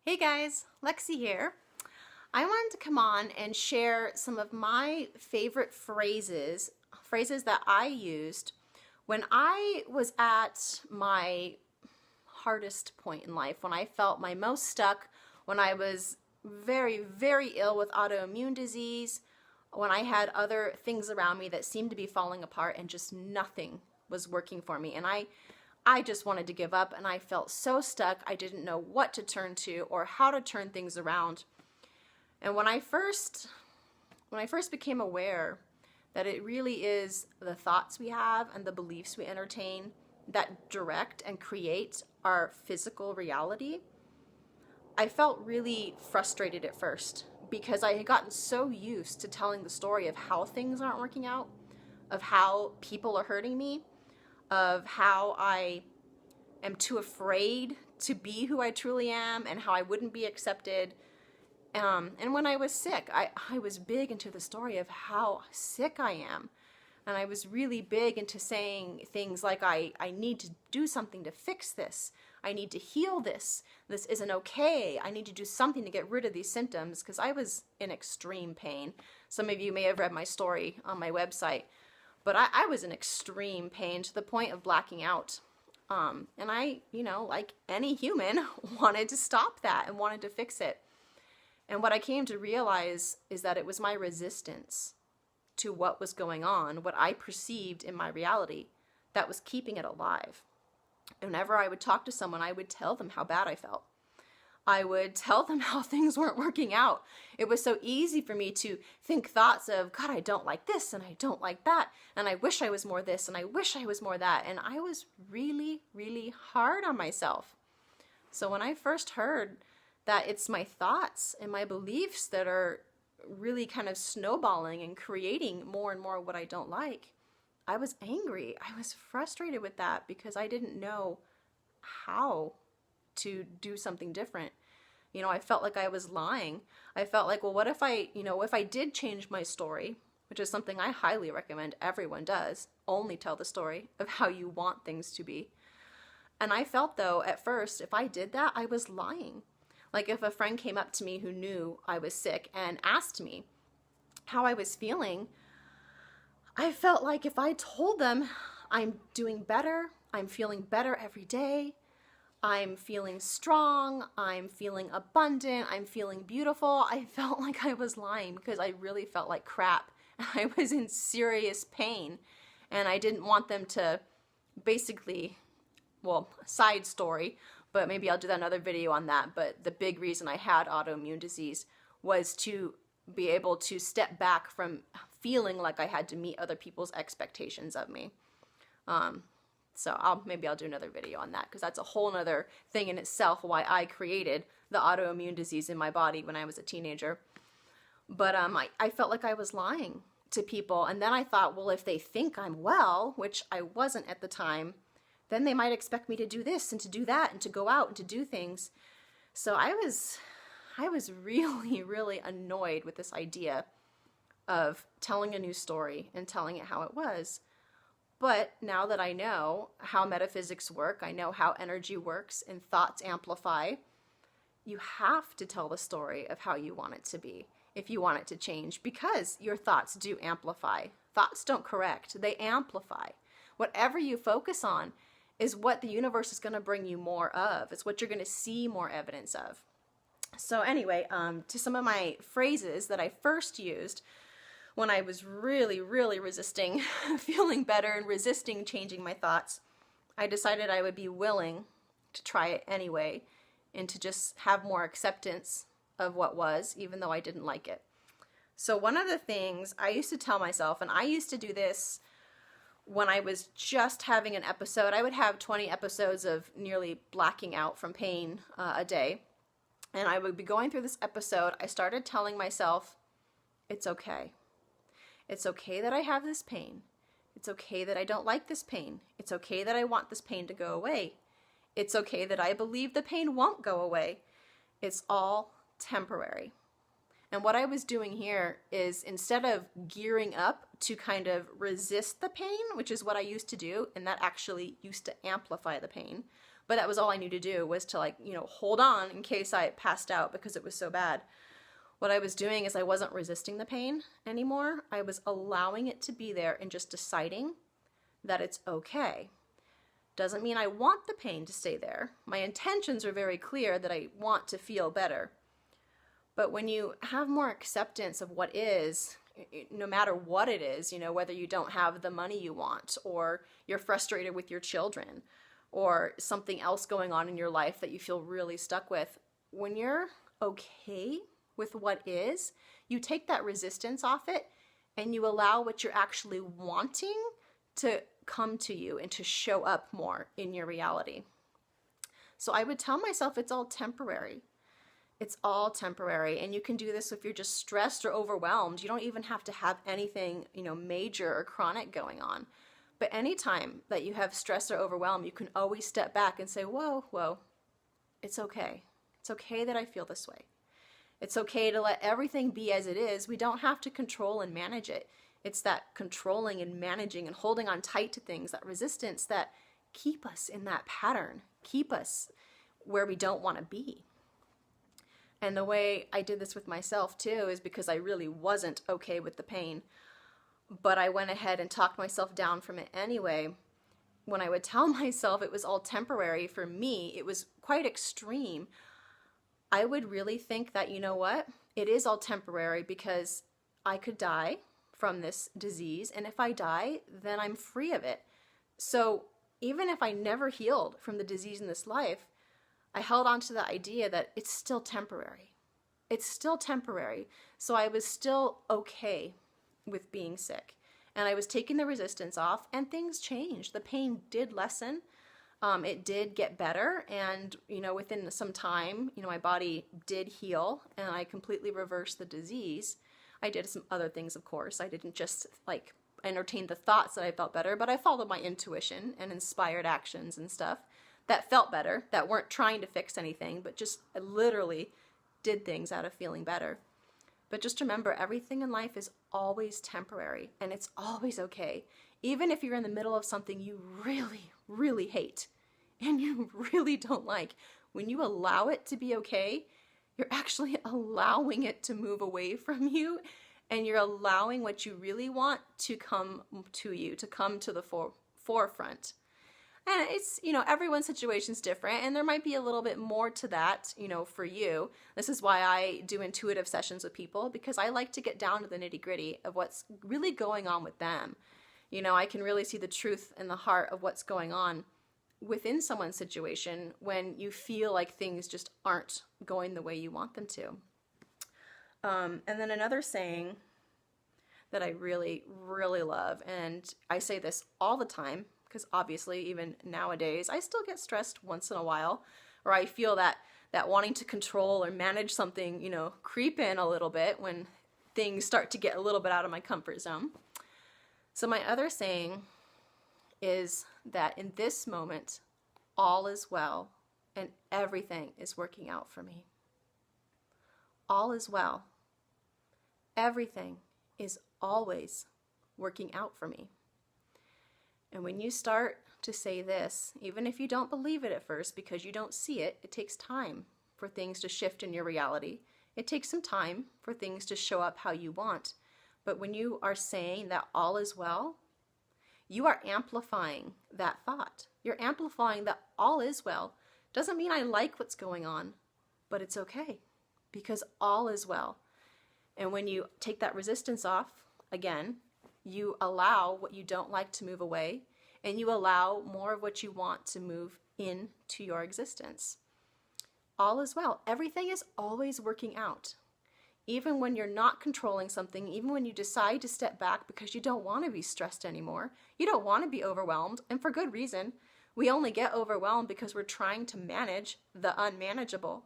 Hey guys, Lexi here. I wanted to come on and share some of my favorite phrases that I used when I was at my hardest point in life, when I felt my most stuck, when I was very, very ill with autoimmune disease, when I had other things around me that seemed to be falling apart and just nothing was working for me. And I just wanted to give up and I felt so stuck. I didn't know what to turn to or how to turn things around. And when I first became aware that it really is the thoughts we have and the beliefs we entertain that direct and create our physical reality, I felt really frustrated at first because I had gotten so used to telling the story of how things aren't working out, of how people are hurting me, of how I am too afraid to be who I truly am and how I wouldn't be accepted. And when I was sick, I was big into the story of how sick I am. And I was really big into saying things like, I need to do something to fix this. I need to heal this. This isn't okay. I need to do something to get rid of these symptoms because I was in extreme pain. Some of you may have read my story on my website, but I was in extreme pain to the point of blacking out. And I, like any human, wanted to stop that and wanted to fix it. And what I came to realize is that it was my resistance to what was going on, what I perceived in my reality, that was keeping it alive. Whenever I would talk to someone, I would tell them how bad I felt. I would tell them how things weren't working out. It was so easy for me to think thoughts of, God, I don't like this and I don't like that. And I wish I was more this and I wish I was more that. And I was really, really hard on myself. So when I first heard that it's my thoughts and my beliefs that are really kind of snowballing and creating more and more what I don't like, I was angry. I was frustrated with that because I didn't know how to do something different. I felt like I was lying. I felt like, well, what if if I did change my story, which is something I highly recommend everyone does, only tell the story of how you want things to be. And I felt though, at first, if I did that, I was lying. Like if a friend came up to me who knew I was sick and asked me how I was feeling, I felt like if I told them I'm doing better, I'm feeling better every day, I'm feeling strong, I'm feeling abundant, I'm feeling beautiful, I felt like I was lying because I really felt like crap. I was in serious pain and I didn't want them to basically, side story, but maybe I'll do another video on that. But the big reason I had autoimmune disease was to be able to step back from feeling like I had to meet other people's expectations of me. So maybe I'll do another video on that because that's a whole other thing in itself why I created the autoimmune disease in my body when I was a teenager. But I felt like I was lying to people. And then I thought, well, if they think I'm well, which I wasn't at the time, then they might expect me to do this and to do that and to go out and to do things. So I was really, really annoyed with this idea of telling a new story and telling it how it was. But now that I know how metaphysics work, I know how energy works and thoughts amplify, you have to tell the story of how you want it to be if you want it to change, because your thoughts do amplify. Thoughts don't correct, they amplify. Whatever you focus on is what the universe is going to bring you more of. It's what you're going to see more evidence of. So anyway, to some of my phrases that I first used when I was really, really resisting feeling better and resisting changing my thoughts, I decided I would be willing to try it anyway and to just have more acceptance of what was, even though I didn't like it. So one of the things I used to tell myself, and I used to do this when I was just having an episode, I would have 20 episodes of nearly blacking out from pain a day. And I would be going through this episode. I started telling myself, it's okay. It's okay that I have this pain. It's okay that I don't like this pain. It's okay that I want this pain to go away. It's okay that I believe the pain won't go away. It's all temporary. And what I was doing here is, instead of gearing up to kind of resist the pain, which is what I used to do, and that actually used to amplify the pain, But that was all I knew to do, was to like, hold on in case I passed out because it was so bad. What I was doing is I wasn't resisting the pain anymore. I was allowing it to be there and just deciding that it's okay. Doesn't mean I want the pain to stay there. My intentions are very clear that I want to feel better. But when you have more acceptance of what is, no matter what it is, whether you don't have the money you want, or you're frustrated with your children, or something else going on in your life that you feel really stuck with, when you're okay with what is, you take that resistance off it and you allow what you're actually wanting to come to you and to show up more in your reality. So I would tell myself it's all temporary. It's all temporary. And you can do this if you're just stressed or overwhelmed. You don't even have to have anything, major or chronic going on. But anytime that you have stress or overwhelm, you can always step back and say, whoa, it's okay. It's okay that I feel this way. It's okay to let everything be as it is. We don't have to control and manage it. It's that controlling and managing and holding on tight to things, that resistance, that keep us in that pattern, keep us where we don't want to be. And the way I did this with myself too is because I really wasn't okay with the pain. But I went ahead and talked myself down from it anyway. When I would tell myself it was all temporary, for me, it was quite extreme. I would really think that, it is all temporary because I could die from this disease. And if I die, then I'm free of it. So even if I never healed from the disease in this life, I held on to the idea that it's still temporary. It's still temporary. So I was still okay with being sick. And I was taking the resistance off, and things changed. The pain did lessen. It did get better. And, within some time, my body did heal and I completely reversed the disease. I did some other things, of course. I didn't just entertain the thoughts that I felt better, but I followed my intuition and inspired actions and stuff that felt better, that weren't trying to fix anything, but just literally did things out of feeling better. But just remember, everything in life is always temporary, and it's always okay. Even if you're in the middle of something you really, really hate and you really don't like, when you allow it to be okay, you're actually allowing it to move away from you, and you're allowing what you really want to come to you, to come to the forefront. And it's, everyone's situation's different, and there might be a little bit more to that, for you. This is why I do intuitive sessions with people, because I like to get down to the nitty-gritty of what's really going on with them. I can really see the truth in the heart of what's going on within someone's situation when you feel like things just aren't going the way you want them to. And then another saying that I really, really love, and I say this all the time, because obviously even nowadays I still get stressed once in a while, or I feel that wanting to control or manage something, creep in a little bit when things start to get a little bit out of my comfort zone. So my other saying is that in this moment, all is well and everything is working out for me. All is well. Everything is always working out for me. And when you start to say this, even if you don't believe it at first because you don't see it, it takes time for things to shift in your reality. It takes some time for things to show up how you want. But when you are saying that all is well, you are amplifying that thought. You're amplifying that all is well. Doesn't mean I like what's going on, but it's okay because all is well. And when you take that resistance off, again, you allow what you don't like to move away, and you allow more of what you want to move into your existence. All is well. Everything is always working out. Even when you're not controlling something, even when you decide to step back because you don't want to be stressed anymore, you don't want to be overwhelmed, and for good reason. We only get overwhelmed because we're trying to manage the unmanageable.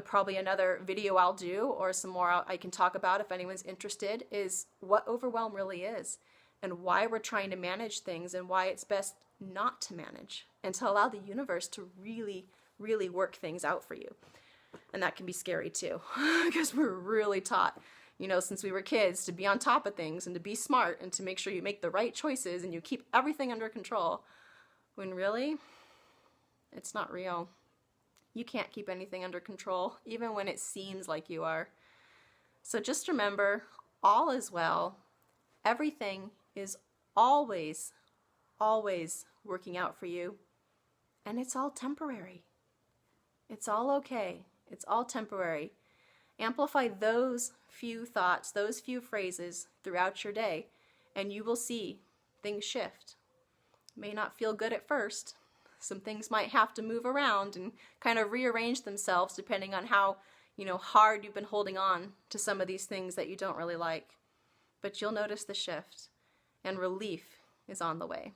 Probably another video I'll do, or some more I can talk about if anyone's interested, is what overwhelm really is and why we're trying to manage things and why it's best not to manage and to allow the universe to really, really work things out for you. And that can be scary too because we're really taught, since we were kids, to be on top of things and to be smart and to make sure you make the right choices and you keep everything under control, when really It's not real. You can't keep anything under control, even when it seems like you are. So just remember, all is well. Everything is always, always working out for you. And it's all temporary. It's all okay. It's all temporary. Amplify those few thoughts, those few phrases throughout your day, and you will see things shift. It may not feel good at first. Some things might have to move around and kind of rearrange themselves depending on how, hard you've been holding on to some of these things that you don't really like. But you'll notice the shift, and relief is on the way.